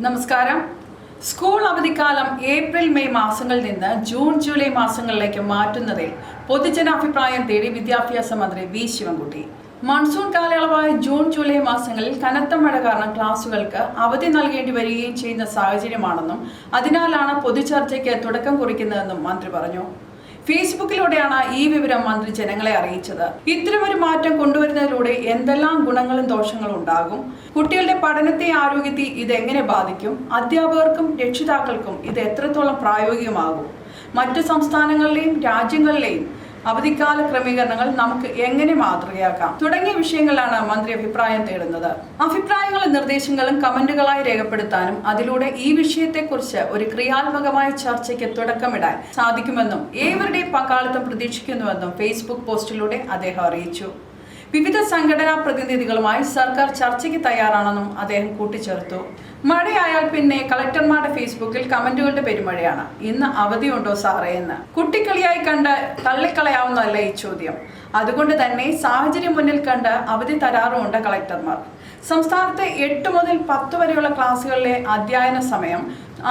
നമസ്കാരം. സ്കൂൾ അവധിക്കാലം April May മാസങ്ങളിൽ നിന്ന് ജൂൺ ജൂലൈ മാസങ്ങളിലേക്ക് മാറ്റുന്നതിൽ പൊതുജനാഭിപ്രായം തേടി വിദ്യാഭ്യാസ മന്ത്രി വി ശിവൻകുട്ടി. മൺസൂൺ കാലയളവായ ജൂൺ ജൂലൈ മാസങ്ങളിൽ കനത്ത മഴ കാരണം ക്ലാസുകൾക്ക് അവധി നൽകേണ്ടി വരികയും ചെയ്യുന്ന സാഹചര്യമാണെന്നും അതിനാലാണ് പൊതുചർച്ചയ്ക്ക് തുടക്കം കുറിക്കുന്നതെന്നും മന്ത്രി പറഞ്ഞു. ഫേസ്ബുക്കിലൂടെയാണ് ഈ വിവരം മന്ത്രി ജനങ്ങളെ അറിയിച്ചത്. ഇത്തരമൊരു മാറ്റം കൊണ്ടുവരുന്നതിലൂടെ എന്തെല്ലാം ഗുണങ്ങളും ദോഷങ്ങളും ഉണ്ടാകും, കുട്ടികളുടെ പഠനത്തെ ആരോഗ്യത്തെ ഇത് എങ്ങനെ ബാധിക്കും, അധ്യാപകർക്കും രക്ഷിതാക്കൾക്കും ഇത് എത്രത്തോളം പ്രായോഗികമാകും, മറ്റു സംസ്ഥാനങ്ങളിലെയും രാജ്യങ്ങളിലെയും അവധിക്കാല ക്രമീകരണങ്ങൾ നമുക്ക് എങ്ങനെ മാതൃകയാക്കാം തുടങ്ങിയ വിഷയങ്ങളിലാണ് മന്ത്രി അഭിപ്രായം തേടുന്നത്. അഭിപ്രായങ്ങളും നിർദ്ദേശങ്ങളും കമന്റുകളായി രേഖപ്പെടുത്താനും അതിലൂടെ ഈ വിഷയത്തെക്കുറിച്ച് ഒരു ക്രിയാത്മകമായ ചർച്ചയ്ക്ക് തുടക്കമിടാൻ സാധിക്കുമെന്നും ഏവരുടെയും പങ്കാളിത്തം പ്രതീക്ഷിക്കുന്നുവെന്നും ഫേസ്ബുക്ക് പോസ്റ്റിലൂടെ അദ്ദേഹം അറിയിച്ചു. വിവിധ സംഘടനാ പ്രതിനിധികളുമായി സർക്കാർ ചർച്ചയ്ക്ക് തയ്യാറാണെന്നും അദ്ദേഹം കൂട്ടിച്ചേർത്തു. മഴയായാൽ പിന്നെ കളക്ടർമാരുടെ ഫേസ്ബുക്കിൽ കമന്റുകളുടെ പെരുമഴയാണ്. ഇന്ന് അവധിയുണ്ടോ സാറേ എന്ന് കുട്ടിക്കളിയായി കണ്ട് തള്ളിക്കളയാവുന്നതല്ല ഈ ചോദ്യം. അതുകൊണ്ട് തന്നെ സാഹചര്യം മുന്നിൽ കണ്ട് അവധി തരാറുമുണ്ട് കളക്ടർമാർ. സംസ്ഥാനത്തെ 8 മുതൽ 10 വരെയുള്ള ക്ലാസുകളിലെ അധ്യയന സമയം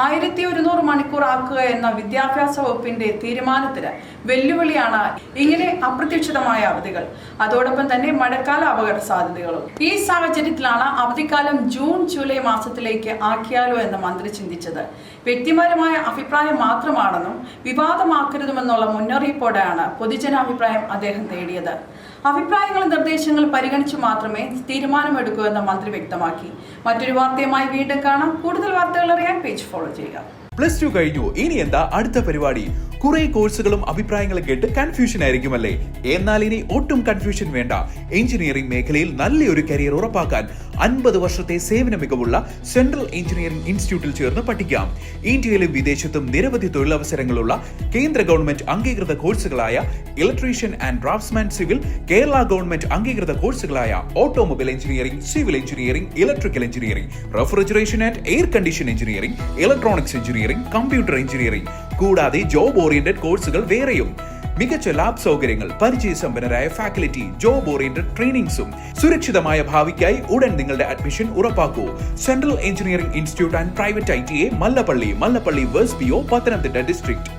1100 മണിക്കൂർ ആക്കുക എന്ന വിദ്യാഭ്യാസ വകുപ്പിന്റെ തീരുമാനത്തിന് വെല്ലുവിളിയാണ് ഇങ്ങനെ അപ്രതീക്ഷിതമായ അവധികൾ. അതോടൊപ്പം തന്നെ മഴക്കാല അപകട സാധ്യതകളും. ഈ സാഹചര്യത്തിലാണ് അവധിക്കാലം ജൂൺ ജൂലൈ മാസത്തിലേക്ക് ആക്കിയാലോ എന്ന് മന്ത്രി ചിന്തിച്ചത്. വ്യക്തിപരമായ അഭിപ്രായം മാത്രമാണെന്നും വിവാദമാക്കരുതുമെന്നുള്ള മുന്നറിയിപ്പോടെയാണ് പൊതുജനാഭിപ്രായം അദ്ദേഹം തേടിയത്. അഭിപ്രായങ്ങളും നിർദ്ദേശങ്ങളും പരിഗണിച്ചു മാത്രമേ തീരുമാനമെടുക്കൂ എന്ന് മന്ത്രി വ്യക്തമാക്കി. മറ്റൊരു വാർത്തയുമായി വീണ്ടും കാണാം. കൂടുതൽ വാർത്തകൾ അറിയാൻ പേജ് ഫോളോ ചെയ്യുക. +2 കഴിഞ്ഞു, ഇനി എന്താ അടുത്ത പരിപാടി? കുറെ കോഴ്സുകളും അഭിപ്രായങ്ങളും കേട്ട് കൺഫ്യൂഷൻ ആയിരിക്കുമല്ലേ? എന്നാൽ ഇനി ഒട്ടും കൺഫ്യൂഷൻ വേണ്ട. എഞ്ചിനീയറിംഗ് മേഖലയിൽ നല്ലൊരു കരിയർ ഉറപ്പാക്കാൻ 50 വർഷത്തെ സേവന മികവുള്ള സെൻട്രൽ എഞ്ചിനീയറിംഗ് ഇൻസ്റ്റിറ്റ്യൂട്ടിൽ ചേർന്ന് പഠിക്കാം. ഇന്ത്യയിലും വിദേശത്തും നിരവധി തൊഴിലവസരങ്ങളുള്ള കേന്ദ്ര ഗവൺമെന്റ് അംഗീകൃത കോഴ്സുകളായ electrician and draftsman civil, Kerala government അംഗീകൃത കോഴ്സുകളായ automobile engineering, civil engineering, electrical engineering, refrigeration and air condition engineering, electronics engineering, computer engineering, കൂടാതെ ജോബ് ഓറിയന്റഡ് കോഴ്സുകൾ വേറെയും. മികച്ച ലാബ് സൗകര്യങ്ങൾ, പരിചയസമ്പന്നരായ ഫാക്കൽറ്റി, ജോബ് ഓറിയന്റഡ് ട്രെയിനിങ്സും. സുരക്ഷിതമായ ഭാവിക്കായി ഉടൻ നിങ്ങളുടെ അഡ്മിഷൻ ഉറപ്പാക്കൂ. Central engineering institute and private ITA, Mallappally, വേഴ്സ് PO, പത്തനംതിട്ട ഡിസ്ട്രിക്ട്.